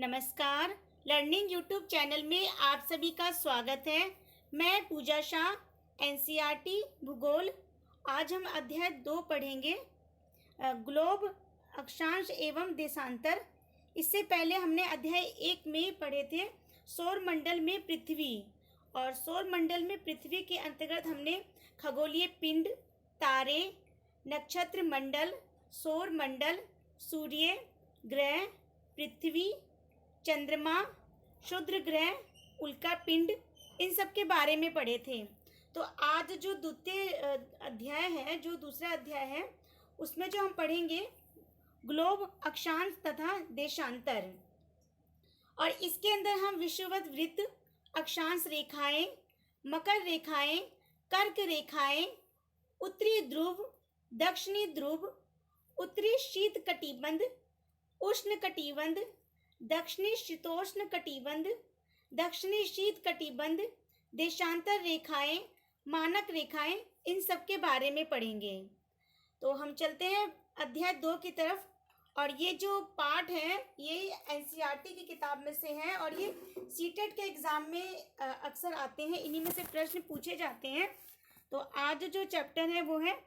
नमस्कार। Learning YouTube channel में आप सभी का स्वागत है। मैं पूजा शाह, एनसीईआरटी भूगोल। आज हम अध्याय 2 पढ़ेंगे, ग्लोब, अक्षांश एवं देशांतर। इससे पहले हमने अध्याय 1 में पढ़े थे सौर मंडल में पृथ्वी, और सौर मंडल में पृथ्वी के अंतर्गत हमने खगोलीय पिंड, तारे, नक्षत्र मंडल, सौर मंडल, सूर्य, ग्रह, पृथ्वी, चंद्रमा, क्षुद्र ग्रह, उल्का पिंड, इन सब के बारे में पढ़े थे। तो आज जो द्वितीय अध्याय है, जो दूसरा अध्याय है, उसमें जो हम पढ़ेंगे ग्लोब, अक्षांश तथा देशांतर। और इसके अंदर हम विषुवत वृत्त, अक्षांश रेखाएं, मकर रेखाएं, कर्क रेखाएं, उत्तरी ध्रुव, दक्षिणी ध्रुव, उत्तरी शीत कटिबंध, उष्ण कटिबंध, दक्षिणी शीतोष्ण कटिबंध, दक्षिणी शीत कटिबंध, देशांतर रेखाएं, मानक रेखाएं, इन सब के बारे में पढ़ेंगे। तो हम चलते हैं अध्याय 2 की तरफ। और ये जो पाठ है ये एनसीईआरटी की किताब में से है, और ये सीटेट के एग्ज़ाम में अक्सर आते हैं, इन्हीं में से प्रश्न पूछे जाते हैं। तो आज जो चैप्टर है वो है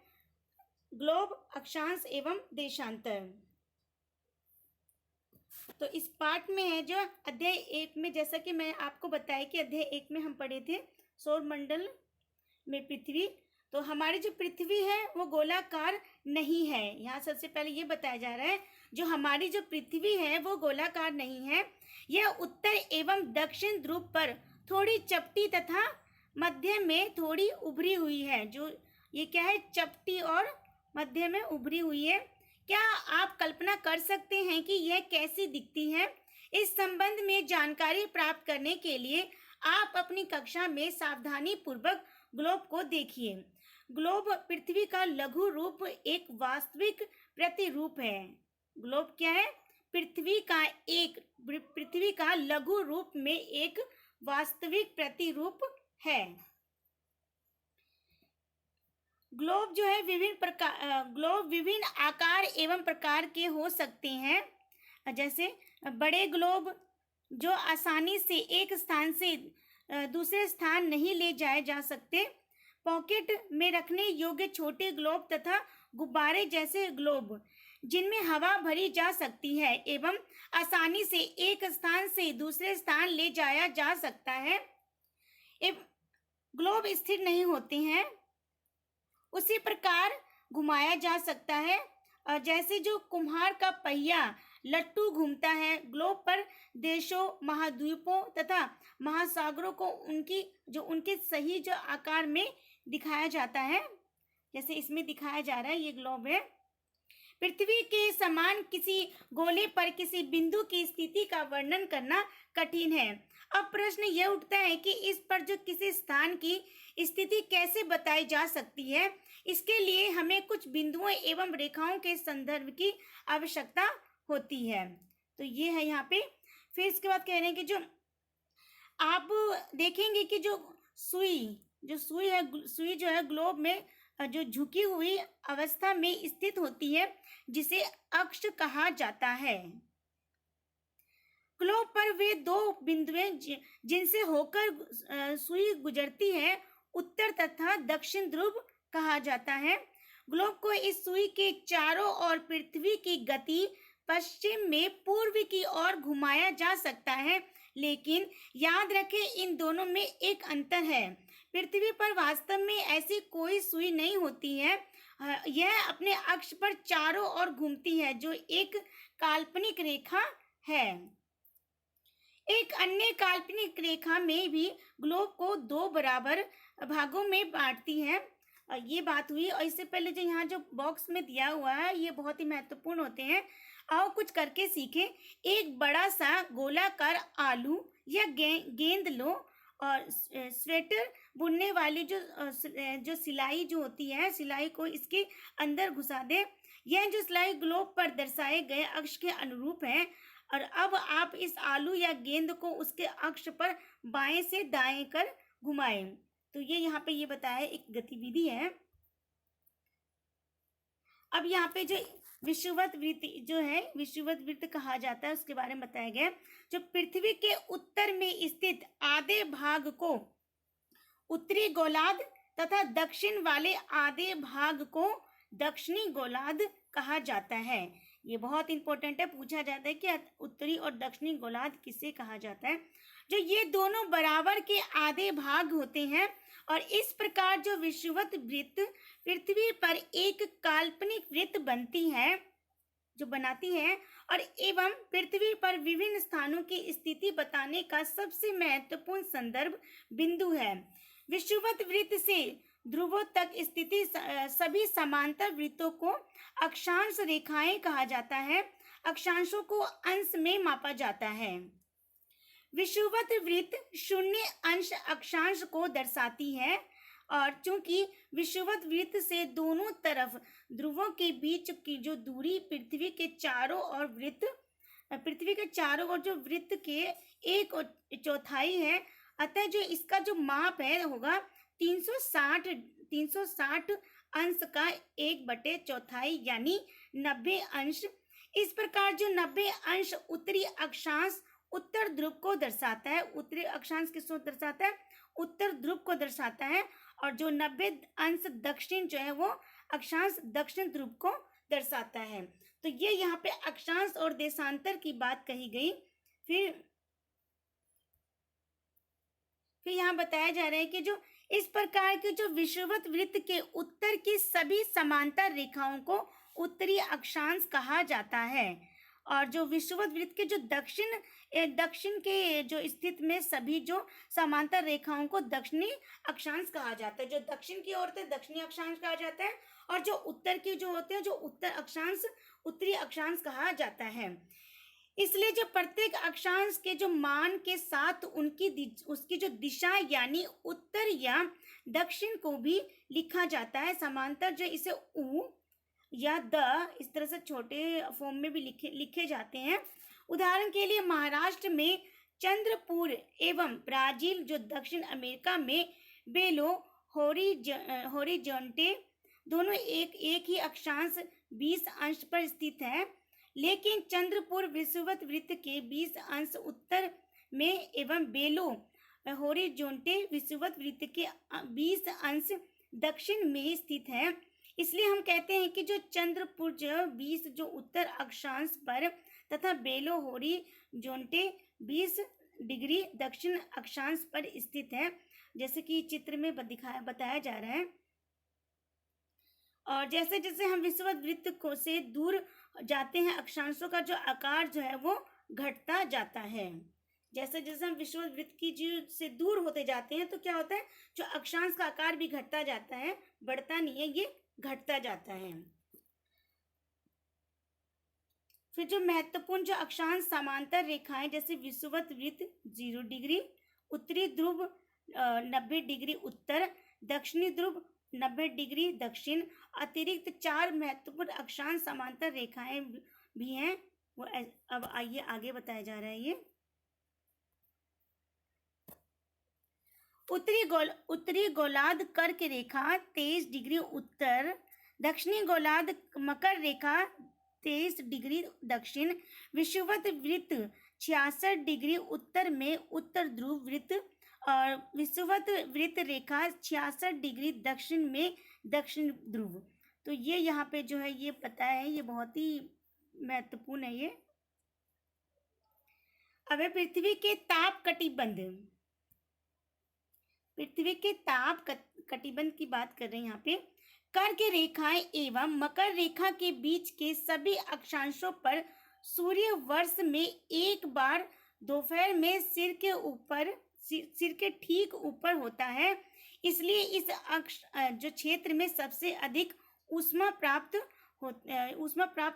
ग्लोब, अक्षांश एवं देशांतर। तो इस पाठ में है जो अध्याय 1 में, जैसा कि मैं आपको बताया कि अध्याय 1 में हम पढ़े थे सौर मंडल में पृथ्वी। तो हमारी जो पृथ्वी है वो गोलाकार नहीं है। यहाँ सबसे पहले ये बताया जा रहा है, जो हमारी जो पृथ्वी है वो गोलाकार नहीं है। यह उत्तर एवं दक्षिण ध्रुव पर थोड़ी चपटी तथा मध्य में थोड़ी उभरी हुई है। जो ये क्या है, चपटी और मध्य में उभरी हुई है। क्या आप कल्पना कर सकते हैं कि यह कैसी दिखती है? इस संबंध में जानकारी प्राप्त करने के लिए आप अपनी कक्षा में सावधानी पूर्वक ग्लोब को देखिए। ग्लोब पृथ्वी का लघु रूप एक वास्तविक प्रतिरूप है। ग्लोब क्या है? पृथ्वी का लघु रूप में एक वास्तविक प्रतिरूप है। ग्लोब जो है ग्लोब विभिन्न आकार एवं प्रकार के हो सकते हैं। जैसे बड़े ग्लोब जो आसानी से एक स्थान से दूसरे स्थान नहीं ले जाए जा सकते, पॉकेट में रखने योग्य छोटे ग्लोब तथा गुब्बारे जैसे ग्लोब जिनमें हवा भरी जा सकती है एवं आसानी से एक स्थान से दूसरे स्थान ले जाया जा सकता है। ग्लोब स्थिर नहीं होते हैं, उसी प्रकार घुमाया जा सकता है। जैसे जो कुम्हार का पहिया लट्टू घूमता है, ग्लोब पर देशों, महाद्वीपों तथा महासागरों को उनके सही जो आकार में दिखाया जाता है, जैसे इसमें दिखाया जा रहा है, ये ग्लोब है। पृथ्वी के समान किसी गोले पर किसी बिंदु की स्थिति का वर्णन करना कठिन है। अब प्रश्न यह उठता है कि इस पर जो किसी स्थान की स्थिति कैसे बताई जा सकती है। इसके लिए हमें कुछ बिंदुओं एवं रेखाओं के संदर्भ की आवश्यकता होती है। तो ये है यहाँ पे। फिर इसके बाद कह रहे हैं कि जो आप देखेंगे कि जो सुई जो है ग्लोब में जो झुकी हुई अवस्था में स्थित होती है, जिसे अक्ष कहा जाता है। ग्लोब पर वे 2 बिंदुएं जिनसे होकर सुई गुजरती है, उत्तर तथा दक्षिण ध्रुव कहा जाता है। ग्लोब को इस सुई के चारों ओर पृथ्वी की गति पश्चिम में पूर्व की ओर घुमाया जा सकता है, लेकिन याद रखें इन दोनों में एक अंतर है। पृथ्वी पर वास्तव में ऐसी कोई सुई नहीं होती है, यह अपने अक्ष पर चारों ओर घूमती है, जो एक काल्पनिक रेखा है। एक अन्य काल्पनिक रेखा में भी ग्लोब को 2 बराबर भागों में बांटती है। ये बात हुई। और इससे पहले जो यहाँ जो बॉक्स में दिया हुआ है, ये बहुत ही महत्वपूर्ण होते हैं। आओ कुछ करके सीखें। एक बड़ा सा गोलाकार आलू या गेंद लो और स्वेटर बुनने वाली जो सिलाई जो होती है, सिलाई को इसके अंदर घुसा दे। यह जो सिलाई ग्लोब पर दर्शाए गए अक्ष के अनुरूप है। और अब आप इस आलू या गेंद को उसके अक्ष पर बाएं से दाएं कर घुमाएं। तो ये यहाँ पे ये बताया एक गतिविधि है। अब यहाँ पे जो विषुवत वृत्त जो है विषुवत वृत्त कहा जाता है, उसके बारे में बताया गया। जो पृथ्वी के उत्तर में स्थित आधे भाग को उत्तरी गोलार्ध तथा दक्षिण वाले आधे भाग को दक्षिणी गोलार्ध कहा जाता है। ये बहुत इंपॉर्टेंट है, पूछा जाता है कि उत्तरी और दक्षिणी गोलार्ध किसे कहा जाता है। जो ये दोनों बराबर के आधे भाग होते हैं और इस प्रकार जो विषुवत वृत्त पृथ्वी पर एक काल्पनिक वृत्त बनाती है और एवं पृथ्वी पर विभिन्न स्थानों की स्थिति बताने का सबसे महत्वपूर्ण संदर्भ बिंदु है। विषुवत वृत्त से ध्रुवों तक स्थिति सभी समांतर वृत्तों को अक्षांश रेखाएं कहा जाता है। अक्षांशों को अंश में मापा जाता है। विषुवत वृत्त शून्य अंश अक्षांश को दर्शाती है और चूंकि विषुवत वृत्त से दोनों तरफ ध्रुवों के बीच की जो दूरी पृथ्वी के चारों ओर जो वृत्त के 1/4 है, अतः जो इसका जो माप है होगा 360 अंश का 1/4 यानी 90 अंश। इस प्रकार जो 90 अंश उत्तरी अक्षांश उत्तर ध्रुव को दर्शाता है। उत्तरी अक्षांश किसको दर्शाता है? उत्तर ध्रुव को दर्शाता है। और जो 90 अंश दक्षिण जो है वो अक्षांश दक्षिण ध्रुव को दर्शाता है। तो ये यहाँ पे अक्षांश और देशांतर की बात कही गई। फिर यहाँ बताया जा रहा है कि जो इस प्रकार के जो विषुवत वृत्त के उत्तर की सभी समांतर रेखाओं को उत्तरी अक्षांश कहा जाता है और जो विषुवत वृत्त के जो दक्षिण के जो स्थित में सभी जो समांतर रेखाओं को दक्षिणी अक्षांश कहा जाता है। जो दक्षिण की ओर होते दक्षिणी अक्षांश कहा जाता है और जो उत्तर के जो होते हैं जो उत्तर अक्षांश उत्तरी अक्षांश कहा जाता है। इसलिए जो प्रत्येक अक्षांश के जो मान के साथ उसकी जो दिशा यानी उत्तर या दक्षिण को भी लिखा जाता है। समांतर जो इसे उ या द इस तरह से छोटे फॉर्म में भी लिखे जाते हैं। उदाहरण के लिए महाराष्ट्र में चंद्रपुर एवं ब्राजील जो दक्षिण अमेरिका में बेलो होरिजोंटे दोनों एक ही अक्षांश 20 अंश पर स्थित है, लेकिन चंद्रपुर विषुवत वृत्त के 20 अंश उत्तर में एवं बेलो होरिजोंटे विषुवत वृत्त के 20 अंश दक्षिण में स्थित है। इसलिए हम कहते हैं कि जो चंद्रपुर 20 जो उत्तर अक्षांश पर तथा बेलो होरिजोंटे 20 डिग्री दक्षिण अक्षांश पर स्थित है, जैसे कि चित्र में बताया जा रहा है। और जैसे जैसे हम विषुवत वृत्त को से दूर जाते हैं अक्षांशों का जो आकार जो है वो घटता जाता है। जैसे जैसे हम विषुवत वृत्त की जो से दूर होते जाते हैं तो क्या होता है, जो अक्षांश का आकार भी घटता जाता है, बढ़ता नहीं है, ये घटता जाता है। फिर जो महत्वपूर्ण जो अक्षांश समांतर रेखाएं जैसे विषुवत वृत्त 0 डिग्री, उत्तरी ध्रुव 90 डिग्री उत्तर, दक्षिणी ध्रुव 90 डिग्री दक्षिण, अतिरिक्त 4 महत्वपूर्ण अक्षांश समांतर रेखाएं भी हैं। वो अब आइए आगे बताया जा रहा है। ये उत्तरी गोलार्ध कर्क रेखा 23 डिग्री उत्तर, दक्षिणी गोलार्ध मकर रेखा 23 डिग्री दक्षिण, विषुवत वृत्त 66 डिग्री उत्तर में उत्तर ध्रुव वृत्त और विषुवत वृत्त रेखा 66 डिग्री दक्षिण में दक्षिण ध्रुव। तो ये यहाँ पे जो है ये पता है, ये बहुत ही महत्वपूर्ण है। ये अब है पृथ्वी के ताप कटिबंध की बात कर रहे हैं। यहाँ पे कर्क रेखाएं एवं मकर रेखा के बीच के सभी अक्षांशों पर सूर्य वर्ष में एक बार दोपहर में सिर के ठीक ऊपर होता है। इसलिए इस जो क्षेत्र में सबसे अधिक ऊष्मा प्राप्त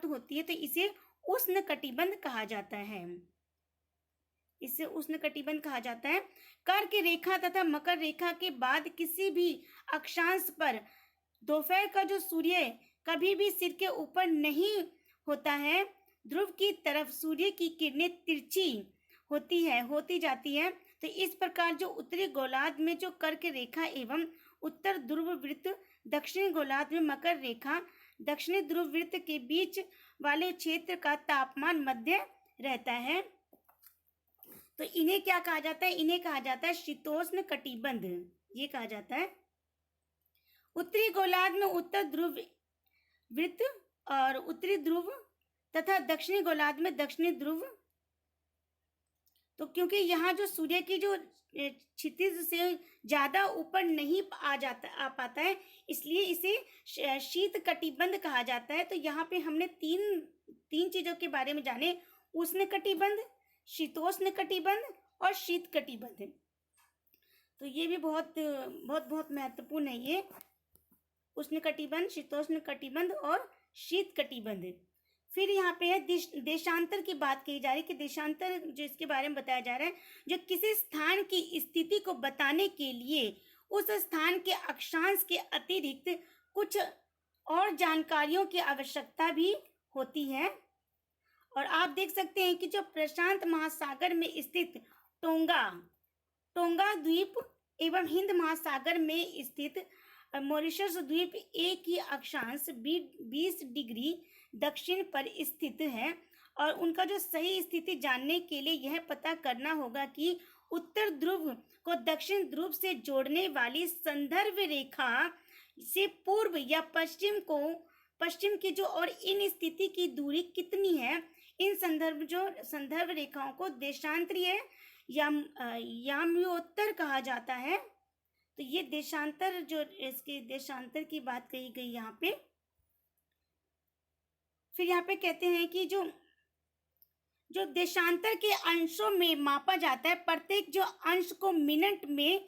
होती है, तो इसे उष्ण कटिबंध कहा जाता है। इसे उष्ण कटिबंध कहा जाता है। कर्क रेखा तथा मकर रेखा के बाद किसी भी अक्षांश पर दोपहर का जो सूर्य कभी भी सिर के ऊपर नहीं होता है। ध्रुव की तरफ सूर्य की किरणें तिरछी होती जाती है। तो इस प्रकार जो उत्तरी गोलार्ध में जो कर्क रेखा एवं उत्तर ध्रुव वृत्त, दक्षिणी गोलार्ध में मकर रेखा दक्षिणी ध्रुव वृत्त के बीच वाले क्षेत्र का तापमान मध्य रहता है। तो इन्हें क्या कहा जाता है? इन्हें कहा जाता है शीतोष्ण कटिबंध, ये कहा जाता है। उत्तरी गोलार्ध में उत्तर ध्रुव वृत्त और उत्तरी ध्रुव तथा दक्षिणी गोलार्ध में दक्षिणी ध्रुव। तो क्योंकि यहाँ जो सूर्य की जो क्षितिज से ज्यादा ऊपर नहीं आ पाता है, इसलिए इसे शीत कटिबंध कहा जाता है। तो यहाँ पे हमने तीन चीजों के बारे में जाने, उष्ण कटिबंध, शीतोष्ण कटिबंध और शीत कटिबंध। तो ये भी बहुत बहुत बहुत महत्वपूर्ण है, ये उष्ण कटिबंध, शीतोष्ण कटिबंध और शीत कटिबंध। फिर यहाँ पे है देशांतर की बात कही जा रही है कि देशांतर जो इसके बारे में बताया जा रहा है, जो किसी स्थान की स्थिति को बताने के लिए उस स्थान के अक्षांश के अतिरिक्त कुछ और जानकारियों की आवश्यकता भी होती है। और आप देख सकते हैं कि जो प्रशांत महासागर में स्थित टोंगा द्वीप एवं हिंद महासागर में स्थित मॉरिशस द्वीप एक ही अक्षांश 20 डिग्री दक्षिण पर स्थित है। और उनका जो सही स्थिति जानने के लिए यह पता करना होगा कि उत्तर ध्रुव को दक्षिण ध्रुव से जोड़ने वाली संदर्भ रेखा से पूर्व या पश्चिम की जो और इन स्थिति की दूरी कितनी है। इन संदर्भ रेखाओं को देशांतरीय याम्योत्तर कहा जाता है। तो ये देशांतर, जो इसके देशांतर की बात कही गई यहाँ पे। फिर यहाँ पे कहते हैं कि जो देशांतर के अंशों में मापा जाता है, प्रत्येक जो अंश को मिनट में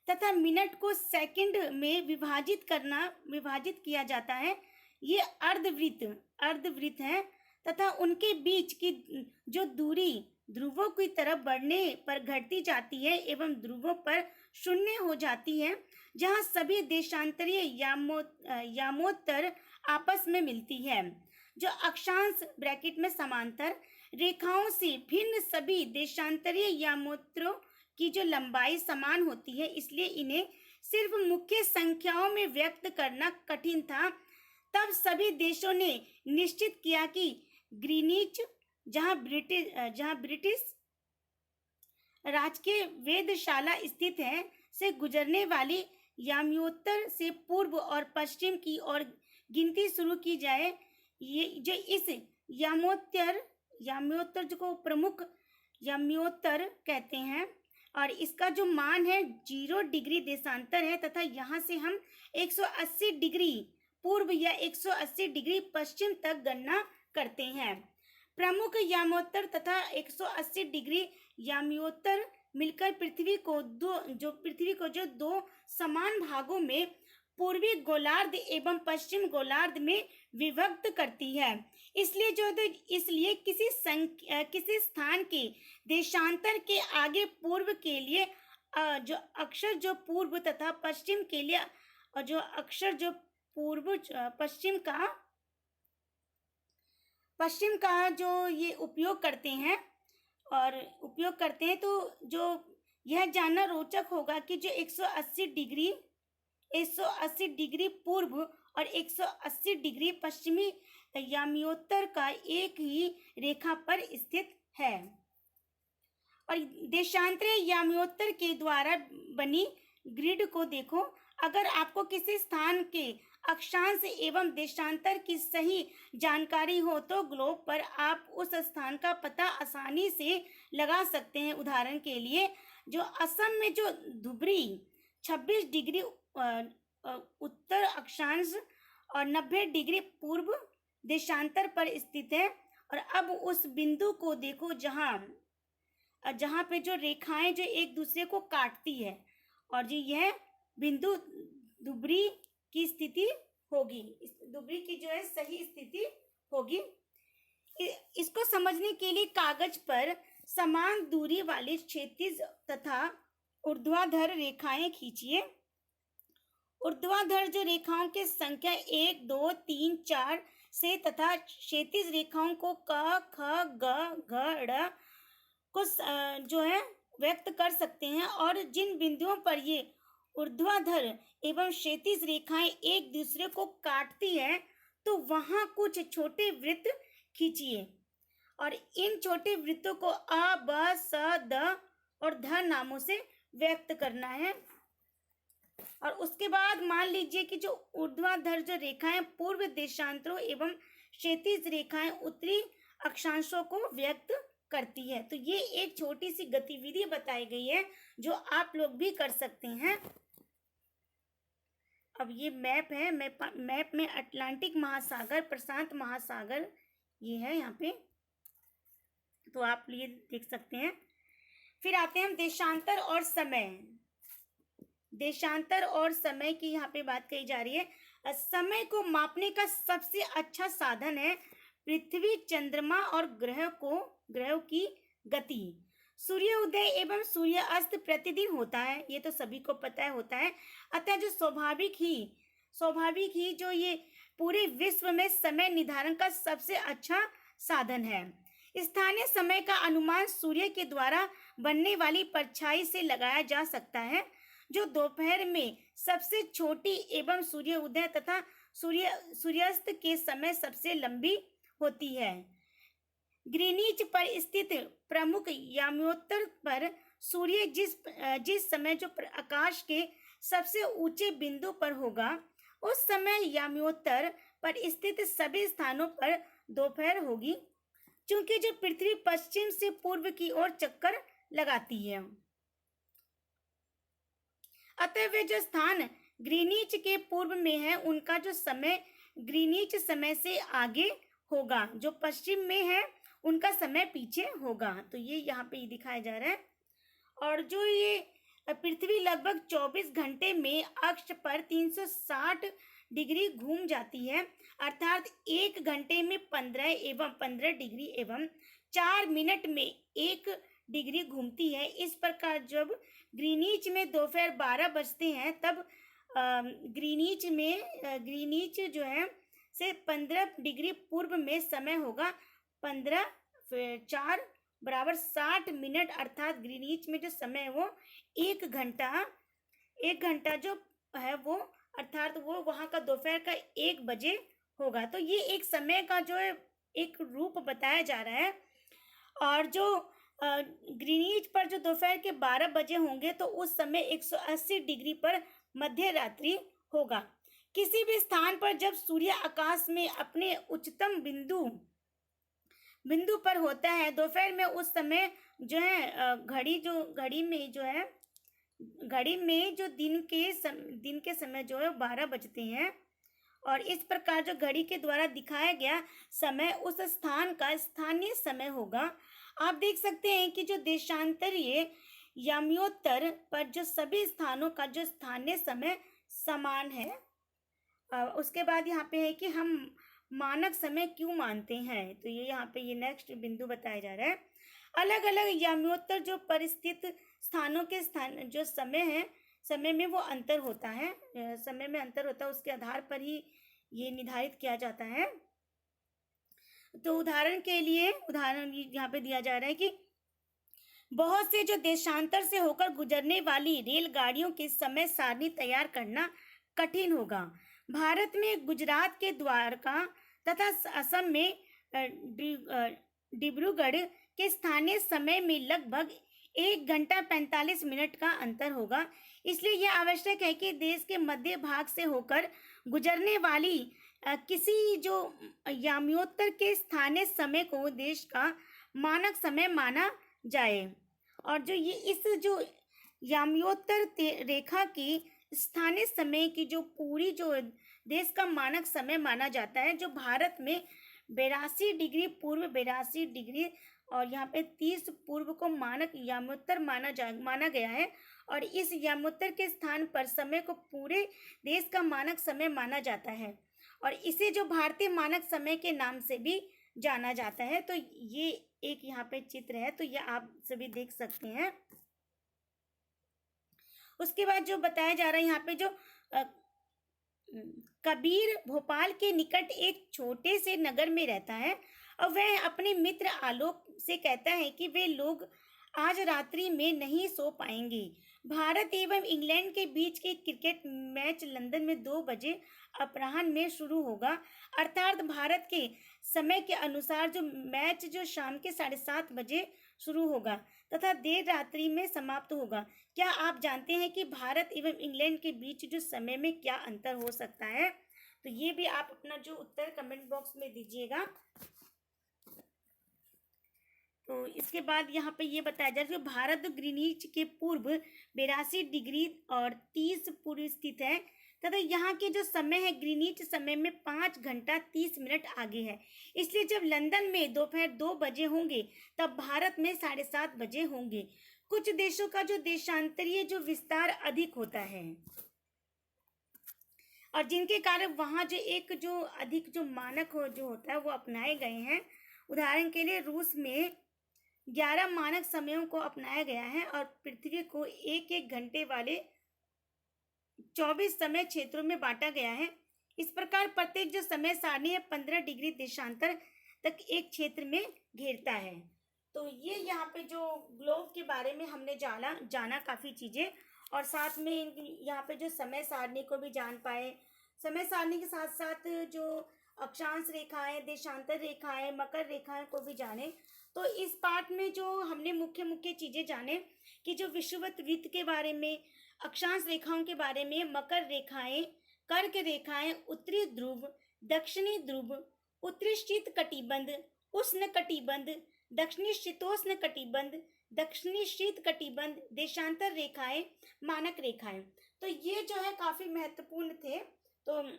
तथा मिनट को सेकंड में विभाजित किया जाता है, ये अर्धवृत्त है तथा उनके बीच की जो दूरी ध्रुवों की तरफ बढ़ने पर घटती जाती है एवं ध्रुवों पर शून्य हो जाती है, जहाँ सभी देशांतरीय यामोत्तर आपस में मिलती है। जो अक्षांश ब्रैकेट में समांतर रेखाओं से भिन्न सभी देशांतरीय यामोत्तरों की जो लंबाई समान होती है, इसलिए इन्हें सिर्फ मुख्य संख्याओं में व्यक्त करना कठिन था। तब सभी देशों ने निश्चित किया कि ग्रीनिच, जहाँ ब्रिटिश राजकीय वेधशाला स्थित है, से गुजरने वाली याम्योत्तर से पूर्व और पश्चिम की ओर गिनती शुरू की जाए। ये जो इस याम्योत्तर को प्रमुख याम्योत्तर कहते हैं और इसका जो मान है 0 डिग्री देशांतर है तथा यहाँ से हम 180 डिग्री पूर्व या 180 डिग्री पश्चिम तक गणना करते हैं। प्रमुख यामोत्तर तथा 180 डिग्री याम्योत्तर मिलकर पृथ्वी को जो दो समान भागों में पूर्वी गोलार्ध एवं पश्चिम गोलार्ध में विभक्त करती है। इसलिए किसी स्थान के देशांतर के आगे पूर्व के लिए जो अक्षर जो पूर्व तथा पश्चिम के लिए जो अक्षर जो पूर्व पश्चिम का जो ये उपयोग करते हैं तो जो यह जानना रोचक होगा कि जो 180 डिग्री पूर्व और 180 डिग्री पश्चिमी याम्योत्तर का एक ही रेखा पर स्थित है। और देशांतरीय याम्योत्तर के द्वारा बनी ग्रिड को देखो। अगर आपको किसी स्थान के अक्षांश एवं देशांतर की सही जानकारी हो तो ग्लोब पर आप उस स्थान का पता आसानी से लगा सकते हैं। उदाहरण के लिए जो असम में जो धुबरी 26 डिग्री उत्तर अक्षांश और 90 डिग्री पूर्व देशांतर पर स्थित है। और अब उस बिंदु को देखो जहाँ पे जो रेखाएं जो एक दूसरे को काटती है और जो यह बिंदु धुबरी की स्थिति होगी, धुबरी की जो है सही स्थिति होगी। इसको समझने के लिए कागज पर समान दूरी वाली क्षैतिज तथा ऊर्ध्वाधर रेखाएं खींचिए। ऊर्ध्वाधर जो रेखाओं की संख्या 1, 2, 3, 4 से तथा क्षैतिज रेखाओं को क, ख, ग, घ, ड़ को जो है व्यक्त कर सकते हैं। और जिन बिंदुओं पर ये ऊर्ध्वाधर एवं क्षैतिज रेखाएं एक दूसरे को काटती है तो वहां कुछ छोटे वृत्त खींचिए और इन छोटे वृत्तों को अ, ब, स, द और ध नामों से व्यक्त करना है। और उसके बाद मान लीजिए कि जो ऊर्ध्वाधर जो रेखाएं पूर्व देशांतरों एवं क्षैतिज रेखाएं उत्तरी अक्षांशों को व्यक्त करती है। तो ये एक छोटी सी गतिविधि बताई गई है जो आप लोग भी कर सकते हैं। अब ये मैप है, मैप में अटलांटिक महासागर, प्रशांत महासागर ये है यहाँ पे, तो आप ये देख सकते हैं। फिर आते हैं हम देशांतर और समय। देशांतर और समय की यहाँ पे बात कही जा रही है। समय को मापने का सबसे अच्छा साधन है पृथ्वी, चंद्रमा और ग्रहों की गति। सूर्य उदय एवं सूर्य अस्त प्रतिदिन होता है, ये तो सभी को पता है होता है। अतः जो स्वाभाविक ही जो ये पूरे विश्व में समय निर्धारण का सबसे अच्छा साधन है। स्थानीय समय का अनुमान सूर्य के द्वारा बनने वाली परछाई से लगाया जा सकता है, जो दोपहर में सबसे छोटी एवं सूर्य उदय तथा सूर्यास्त के समय सबसे लंबी होती है। ग्रीनिच पर स्थित प्रमुख याम्योत्तर पर सूर्य जिस समय जो आकाश के सबसे ऊंचे बिंदु पर होगा, उस समय याम्योत्तर पर स्थित सभी स्थानों पर दोपहर होगी, क्योंकि जो पृथ्वी पश्चिम से पूर्व की ओर चक्कर लगाती है। अतः वे जो स्थान ग्रीनिच के पूर्व में है, उनका जो समय ग्रीनिच समय से आगे होगा, जो पश्चिम में है उनका समय पीछे होगा। तो ये यहाँ पे दिखाया जा रहा है। और जो ये पृथ्वी लगभग 24 घंटे में अक्ष पर 360 डिग्री घूम जाती है, अर्थात 1 घंटे में 15 डिग्री एवं 4 मिनट में 1 डिग्री घूमती है। इस प्रकार जब ग्रीनिच में दोपहर 12 बजते हैं, तब ग्रीनिच जो है से 15 डिग्री पूर्व में समय होगा 15 4 बराबर 60 मिनट, अर्थात ग्रीनिच में जो समय है वो 1 घंटा जो है वो, अर्थात वो वहाँ का दोपहर का 1 बजे होगा। तो ये एक समय का जो है एक रूप बताया जा रहा है। और जो ग्रीनिच पर जो दोपहर के 12 बजे होंगे, तो उस समय 180 डिग्री पर मध्य रात्रि होगा। किसी भी स्थान पर जब सूर्य आकाश में अपने उच्चतम बिंदु पर होता है दोपहर में, उस समय जो है घड़ी में जो दिन के समय जो है 12 बजते हैं। और इस प्रकार जो घड़ी के द्वारा दिखाया गया समय उस स्थान का स्थानीय समय होगा। आप देख सकते हैं कि जो देशांतरीय याम्योत्तर पर जो सभी स्थानों का जो स्थानीय समय समान है। उसके बाद यहाँ पे है कि हम मानक समय क्यों मानते हैं, तो ये यहाँ पे ये नेक्स्ट बिंदु बताया जा रहा है। अलग अलग याम्योत्तर जो परिस्थित स्थानों के जो समय में वो अंतर होता है, उसके आधार पर ही ये निर्धारित किया जाता है। तो उदाहरण यहाँ पे दिया जा रहा है कि बहुत से जो देशांतर से होकर गुजरने वाली रेलगाड़ियों की समय सारणी तैयार करना कठिन होगा। भारत में गुजरात के द्वारका तथा असम में डिब्रूगढ़ के स्थानीय समय में लगभग 1 घंटा 45 मिनट का अंतर होगा। इसलिए यह आवश्यक है कि देश के मध्य भाग से होकर गुजरने वाली किसी जो याम्योत्तर के स्थानीय समय को देश का मानक समय माना जाए। और जो ये इस जो याम्योत्तर रेखा की स्थानीय समय की जो पूरी जो देश का मानक समय माना जाता है, जो भारत में 82 डिग्री पूर्व, 82 डिग्री और यहाँ पे 30 पूर्व को मानक याम्योत्तर माना गया है। और इस याम्योत्तर के स्थान पर समय को पूरे देश का मानक समय माना जाता है और इसे जो भारतीय मानक समय के नाम से भी जाना जाता है। तो ये एक यहाँ पे चित्र है, तो ये आप सभी देख सकते हैं। उसके बाद जो बताया जा रहा है यहाँ पे जो कबीर भोपाल के निकट एक छोटे से नगर में रहता है और वह अपने मित्र आलोक से कहता है कि वे लोग आज रात्रि में नहीं सो पाएंगे। भारत एवं इंग्लैंड के बीच के क्रिकेट मैच लंदन में 2 बजे अपराह्न में शुरू होगा, अर्थात भारत के समय के अनुसार जो मैच जो शाम के 7:30 बजे शुरू होगा तथा देर रात्रि में समाप्त होगा। क्या आप जानते हैं कि भारत एवं इंग्लैंड के बीच जो समय में क्या अंतर हो सकता है? तो ये भी आप अपना जो उत्तर कमेंट बॉक्स में दीजिएगा। तो इसके बाद यहाँ पे ये बताया जा रहा है कि भारत ग्रीनिच के पूर्व 82 डिग्री और 30 पूर्व स्थित है तथा यहाँ के जो समय है ग्रीनिच समय में 5 घंटा 30 मिनट आगे है। इसलिए जब लंदन में दोपहर 2 बजे होंगे तब भारत में 7:30 बजे होंगे। कुछ देशों का जो देशांतरीय जो विस्तार अधिक होता है और जिनके कारण वहाँ जो एक जो अधिक जो मानक हो जो होता है वो अपनाए गए हैं। उदाहरण के लिए रूस में 11 मानक समयों को अपनाया गया है और पृथ्वी को एक एक घंटे वाले 24 समय क्षेत्रों में बांटा गया है। इस प्रकार प्रत्येक जो समय सारणी है 15 डिग्री देशांतर तक एक क्षेत्र में घेरता है। तो ये यहाँ पे जो ग्लोब के बारे में हमने जाना काफ़ी चीज़ें और साथ में यहाँ पे जो समय सारणी को भी जान पाए। समय सारणी के साथ साथ जो अक्षांश रेखाएं, देशांतर रेखाएं, मकर रेखाएं को भी जाने। तो इस पार्ट में जो हमने मुख्य चीज़ें जाने कि जो विषुवत वृत्त के बारे में, अक्षांश रेखाओं के बारे में, मकर रेखाएं, कर्क रेखाएं, उत्तरी ध्रुव, दक्षिणी ध्रुव, उत्तरी शीत कटिबंध, उष्ण कटिबंध, दक्षिणी शीतोष्ण कटिबंध, दक्षिणी शीत कटिबंध, देशांतर रेखाएं, मानक रेखाएं। तो ये जो है काफ़ी महत्वपूर्ण थे। तो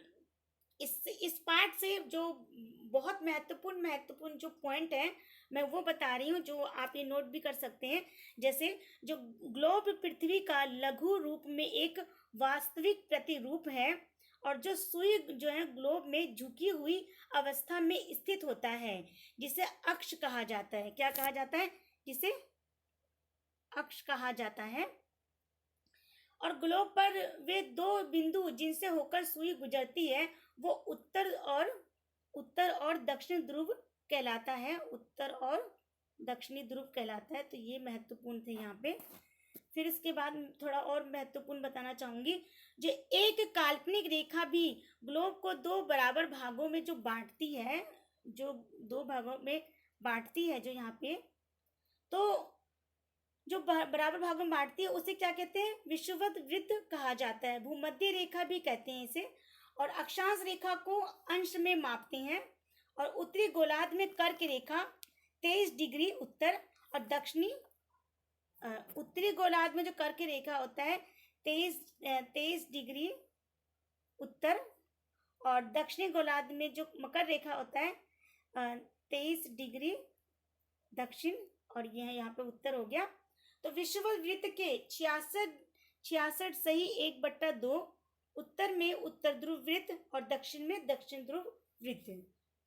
इस पार्ट से जो बहुत महत्वपूर्ण जो पॉइंट है मैं वो बता रही हूँ, जो आप ये नोट भी कर सकते हैं। जैसे जो ग्लोब पृथ्वी का लघु रूप में एक वास्तविक प्रतिरूप है और जो सुई जो है ग्लोब में झुकी हुई अवस्था में स्थित होता है जिसे अक्ष कहा जाता है। क्या कहा जाता है? जिसे अक्ष कहा जाता है। और ग्लोब पर वे 2 बिंदु जिनसे होकर सुई गुजरती है वो उत्तर और दक्षिण ध्रुव कहलाता है। उत्तर और दक्षिणी ध्रुव कहलाता है। तो ये महत्वपूर्ण थे यहाँ पे। फिर इसके बाद थोड़ा और महत्वपूर्ण बताना चाहूंगी, जो एक काल्पनिक रेखा भी ग्लोब को 2 बराबर भागों में जो बांटती है, जो 2 भागों में बांटती है जो यहाँ पे, तो जो बराबर भागों में बांटती है उसे क्या कहते हैं? विषुवत वृत्त कहा जाता है। भूमध्य रेखा भी कहते हैं इसे। और अक्षांश रेखा को अंश में मापते हैं। और उत्तरी गोलार्ध में कर्क रेखा 23 डिग्री उत्तर और दक्षिणी उत्तरी गोलार्ध में जो कर्क रेखा होता है 23 डिग्री उत्तर और दक्षिणी गोलार्ध में जो मकर रेखा होता है 23 डिग्री दक्षिण और यह यहाँ पे उत्तर हो गया। तो विषुवत वृत्त के 66 सही 1/2 उत्तर में उत्तर ध्रुव वृत्त और दक्षिण में दक्षिण ध्रुव वृत्त।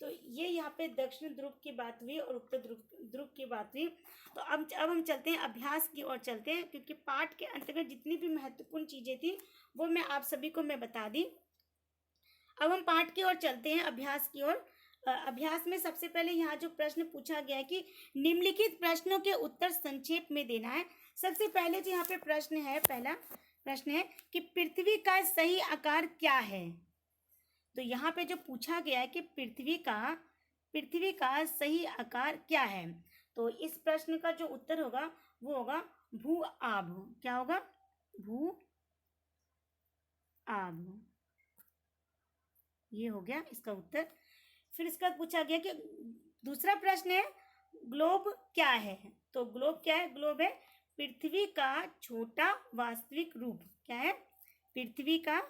तो ये यहाँ पे दक्षिण ध्रुव की बात हुई और उत्तर ध्रुव की बात हुई। तो अब हम चलते हैं अभ्यास की ओर चलते हैं, क्योंकि पाठ के अंतर्गत जितनी भी महत्वपूर्ण चीज़ें थी वो मैं आप सभी को मैं बता दी। अब हम पाठ की ओर चलते हैं, अभ्यास की ओर। अभ्यास में सबसे पहले यहाँ जो प्रश्न पूछा गया है कि निम्नलिखित प्रश्नों के उत्तर संक्षेप में देना है। सबसे पहले जो यहाँ पे प्रश्न है, पहला प्रश्न है कि पृथ्वी का सही आकार क्या है। तो यहाँ पे जो पूछा गया है कि पृथ्वी का सही आकार क्या है, तो इस प्रश्न का जो उत्तर होगा वो होगा भू आभ। क्या होगा? भू आभ। ये हो गया इसका उत्तर। फिर इसका पूछा गया कि दूसरा प्रश्न है ग्लोब क्या है। तो ग्लोब क्या है? ग्लोब है पृथ्वी का छोटा वास्तविक रूप। क्या है? पृथ्वी का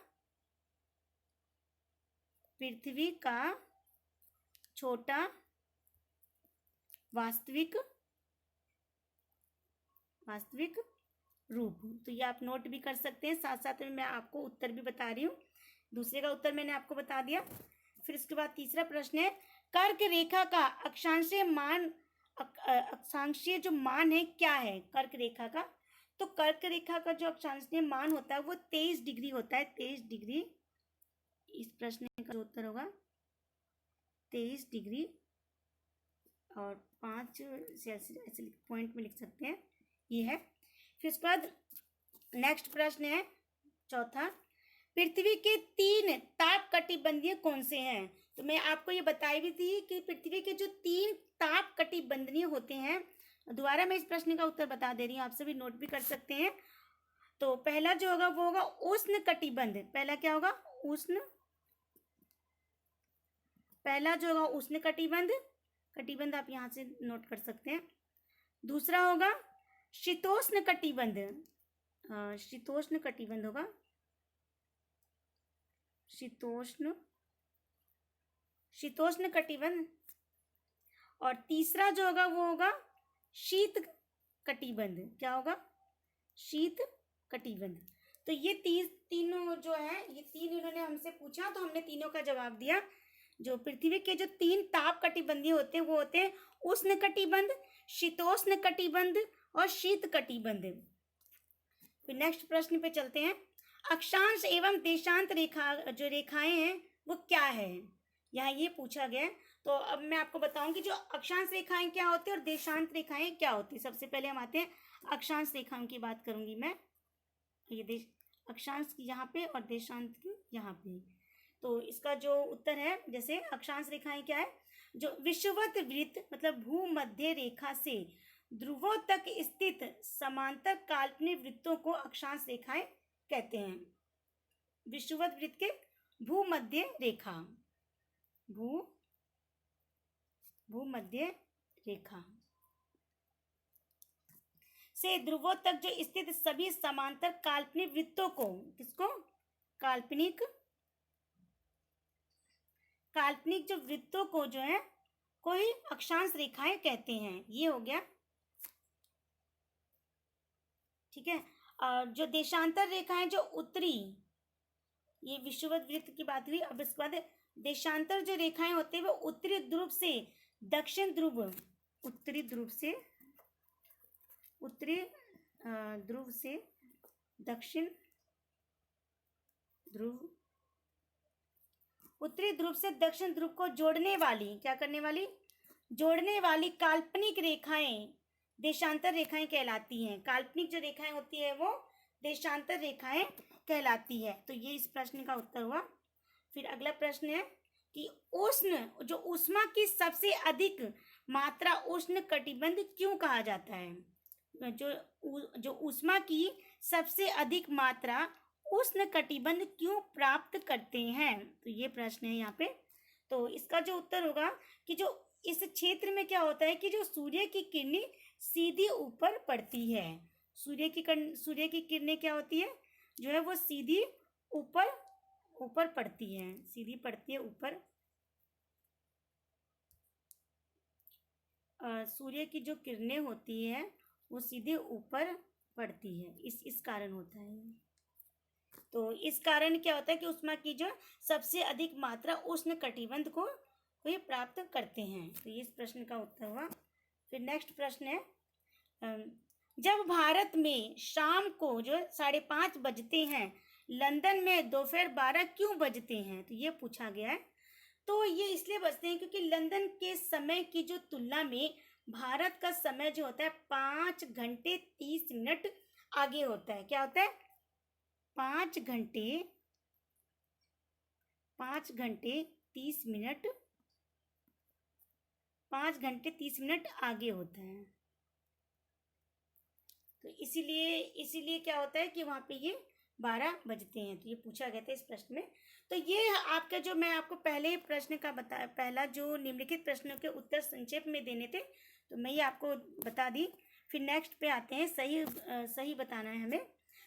छोटा वास्तविक रूप। तो ये आप नोट भी कर सकते हैं, साथ साथ में मैं आपको उत्तर भी बता रही हूँ। दूसरे का उत्तर मैंने आपको बता दिया। फिर इसके बाद तीसरा प्रश्न है कर्क रेखा का अक्षांशीय जो मान है क्या है? कर्क रेखा का, तो कर्क रेखा का जो अक्षांशीय मान होता है वो 23 डिग्री होता है। 23 डिग्री इस प्रश्न का उत्तर होगा 23 डिग्री और 5 सेल्सियस, ऐसे पॉइंट में लिख सकते हैं ये है। फिर उसके बाद नेक्स्ट प्रश्न है चौथा, पृथ्वी के 3 ताप कटिबंधीय कौन से हैं? तो मैं आपको ये बताई भी थी कि पृथ्वी के जो 3 ताप कटिबंधीय होते हैं, दोबारा मैं इस प्रश्न का उत्तर बता दे रही हूँ, आप सभी नोट भी कर सकते हैं। तो पहला जो होगा वो होगा उष्ण कटिबंध। पहला क्या होगा? उष्ण। पहला जो होगा उष्ण कटिबंध, कटिबंध आप यहाँ से नोट कर सकते हैं। दूसरा होगा शीतोष्ण कटिबंध, शीतोष्ण कटिबंध होगा, शीतोष्ण कटिबंध। और तीसरा जो होगा वो होगा शीत कटिबंध। क्या होगा? शीत कटिबंध। तो ये तीनों जो है, ये 3 इन्होंने हमसे पूछा तो हमने तीनों का जवाब दिया। जो पृथ्वी के जो 3 ताप कटिबंधीय होते हैं वो होते हैं उष्ण कटिबंध, शीतोष्ण कटिबंध और शीत कटिबंध। फिर नेक्स्ट प्रश्न पे चलते हैं। अक्षांश एवं देशांत रेखा जो रेखाएं हैं वो क्या है, यहाँ ये पूछा गया है। तो अब मैं आपको बताऊंगी जो अक्षांश रेखाएं क्या होती है और देशांत रेखाएं क्या होती है। सबसे पहले हम आते हैं अक्षांश रेखाओं की बात करूंगी मैं। ये अक्षांश की यहाँ पे और देशांत की यहाँ पे। तो इसका जो उत्तर है, जैसे अक्षांश रेखाएं क्या है, जो विषुवत वृत्त मतलब भूमध्य रेखा से ध्रुवों तक स्थित समांतर काल्पनिक वृत्तों को अक्षांश रेखाएं कहते हैं। विषुवत वृत्त के भूमध्य रेखा, भूमध्य रेखा से ध्रुवों तक जो स्थित सभी समांतर काल्पनिक वृत्तों को, किसको? काल्पनिक जो वृत्तों को जो है कोई अक्षांश रेखाएं कहते हैं। ये हो गया, ठीक है। और जो देशांतर रेखाएं जो उत्तरी, ये विषुवत वृत्त की बात हुई। अब इसके बाद देशांतर जो रेखाएं होते हैं वो उत्तरी ध्रुव से दक्षिण ध्रुव, उत्तरी ध्रुव से दक्षिण ध्रुव, उत्तरी ध्रुव से दक्षिण ध्रुव को जोड़ने वाली, क्या करने वाली? जोड़ने वाली काल्पनिक रेखाएं देशांतर रेखाएं कहलाती हैं। काल्पनिक जो रेखाएं होती है वो देशांतर रेखाएं कहलाती है। तो ये इस प्रश्न का उत्तर हुआ। फिर अगला प्रश्न है कि उष्ण जो ऊष्मा की सबसे अधिक मात्रा उष्ण कटिबंध क्यों कहा जाता है? जो ऊष्मा की सबसे अधिक मात्रा उष्ण कटिबंध क्यों प्राप्त करते हैं? तो ये प्रश्न है यहाँ पे। तो इसका जो उत्तर होगा कि जो इस क्षेत्र में क्या होता है कि जो सूर्य की किरणें सीधी ऊपर पड़ती है। सूर्य की किरणें क्या होती है, जो है वो सीधी ऊपर पड़ती है, सीधी पड़ती है ऊपर। सूर्य की जो किरणें होती है वो सीधे ऊपर पड़ती है, इस कारण होता है। तो इस कारण क्या होता है कि ऊष्मा की जो सबसे अधिक मात्रा उष्ण कटिबंध को ये प्राप्त करते हैं। तो ये इस प्रश्न का उत्तर हुआ। फिर नेक्स्ट प्रश्न है, जब भारत में शाम को जो 5:30 बजते हैं, लंदन में दोपहर 12 क्यों बजते हैं? तो ये पूछा गया है। तो ये इसलिए बजते हैं क्योंकि लंदन के समय की जो तुलना में भारत का समय जो होता है 5 घंटे 30 मिनट आगे होता है। क्या होता है? 5 घंटे 30 मिनट, 5 घंटे 30 मिनट आगे होता है। तो इसीलिए क्या होता है कि वहाँ पे ये 12 बजते हैं। तो ये पूछा गया था इस प्रश्न में। तो ये आपका जो मैं आपको पहले प्रश्न का बताया, पहला जो निम्नलिखित प्रश्नों के उत्तर संक्षेप में देने थे, तो मैं ये आपको बता दी। फिर नेक्स्ट पे आते हैं, सही बताना है हमें।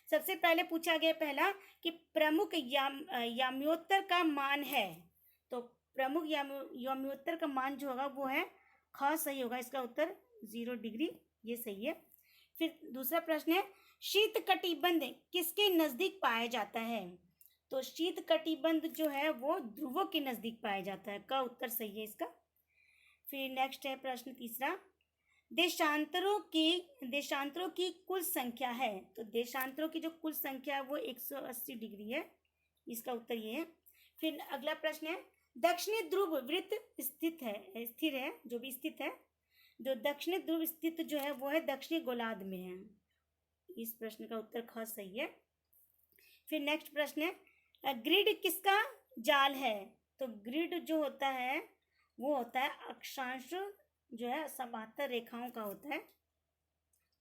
सबसे पहले पूछा गया पहला कि प्रमुख याम्योत्तर का मान है। तो प्रमुख याम्योत्तर का मान जो होगा वो है ख, सही होगा इसका उत्तर 0 डिग्री, ये सही है। फिर दूसरा प्रश्न है, शीत कटिबंध किसके नजदीक पाया जाता है? तो शीत कटिबंध जो है वो ध्रुवों के नजदीक पाया जाता है, का उत्तर सही है इसका। फिर नेक्स्ट है प्रश्न तीसरा, देशांतरों की कुल संख्या है। तो देशांतरों की जो कुल संख्या है वो 180 डिग्री है, इसका उत्तर ये है। फिर अगला प्रश्न है, दक्षिणी ध्रुव वृत्त स्थिर है, जो भी स्थित है, जो दक्षिणी ध्रुव स्थित जो है वो है दक्षिणी गोलार्ध में है। इस प्रश्न का उत्तर ख सही है। फिर नेक्स्ट प्रश्न है ग्रिड किसका जाल है? तो ग्रिड जो होता है वो होता है अक्षांश जो है समांतर रेखाओं का होता है।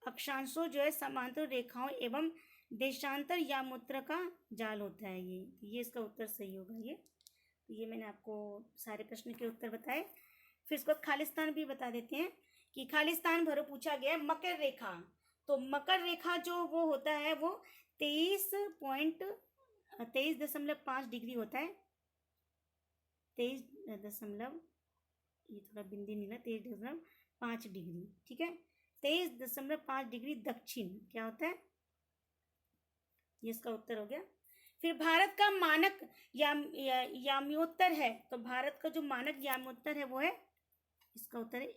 अक्षांशों जो है समांतर रेखाओं एवं देशांतर यामुत्र का जाल होता है ये इसका उत्तर सही होगा। ये मैंने आपको सारे प्रश्न के उत्तर बताए। फिर इसको खालिस्तान भी बता देते हैं कि खालिस्तान भरो पूछा गया मकर रेखा। तो मकर रेखा जो वो होता है वो 23.5 डिग्री होता है। 23 ये थोड़ा बिंदी नहीं ना, 23.5 डिग्री, ठीक है। 23.5 डिग्री दक्षिण क्या होता है, ये इसका उत्तर हो गया। फिर भारत का मानक याम्योत्तर है। तो भारत का जो मानक याम्योत्तर है वो है, इसका उत्तर है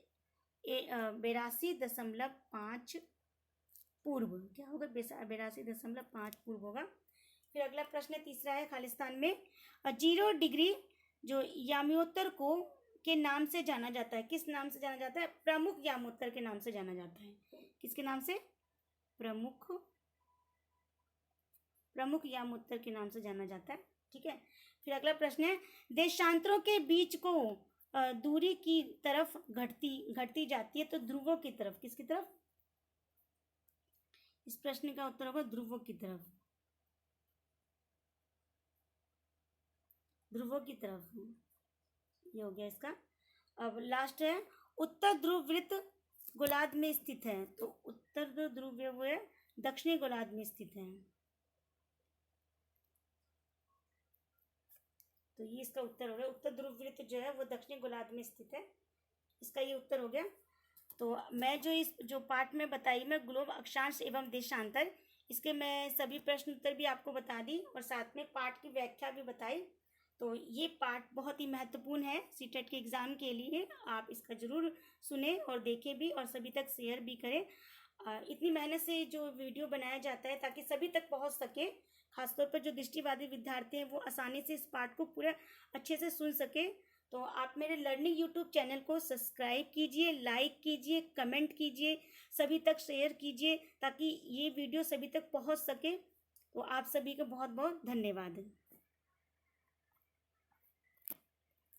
82.5 पूर्व। क्या होगा, 82.5 पूर्व होगा। फिर अगला प्रश्न तीसरा है खालिस्तान में 0 डिग्री जो याम्योत्तर को के नाम से जाना जाता है। किस नाम से जाना जाता है? प्रमुख यामोत्तर के नाम से जाना जाता है। किसके नाम से? प्रमुख यामोत्तर के नाम से जाना जाता है, ठीक है। फिर अगला प्रश्न है देशांतरों के बीच को दूरी की तरफ घटती जाती है, तो ध्रुवों की तरफ। किसकी तरफ? इस प्रश्न का उत्तर होगा ध्रुवों की तरफ। ध्रुवों की तरफ, ये हो गया इसका। अब लास्ट है उत्तर ध्रुव वृत्त गोलार्ध में स्थित है। तो उत्तर ध्रुव वो है दक्षिणी गोलार्ध में स्थित है। तो ये इसका उत्तर हो गया। उत्तर ध्रुव वृत्त जो है वो दक्षिणी गोलार्ध में स्थित है, इसका ये उत्तर हो गया। तो मैं जो पार्ट में बताई मैं ग्लोब अक्षांश एवं देशांतर, इसके मैं सभी प्रश्न उत्तर भी आपको बता दी और साथ में पार्ट की व्याख्या भी बताई। तो ये पार्ट बहुत ही महत्वपूर्ण है सीटेट के एग्ज़ाम के लिए। आप इसका ज़रूर सुने और देखें भी और सभी तक शेयर भी करें। इतनी मेहनत से जो वीडियो बनाया जाता है ताकि सभी तक पहुंच सके, खासतौर पर जो दृष्टिबाधित विद्यार्थी हैं वो आसानी से इस पार्ट को पूरा अच्छे से सुन सके। तो आप मेरे लर्निंग यूट्यूब चैनल को सब्सक्राइब कीजिए, लाइक कीजिए, कमेंट कीजिए, सभी तक शेयर कीजिए ताकि ये वीडियो सभी तक पहुंच सके। तो आप सभी को बहुत बहुत धन्यवाद।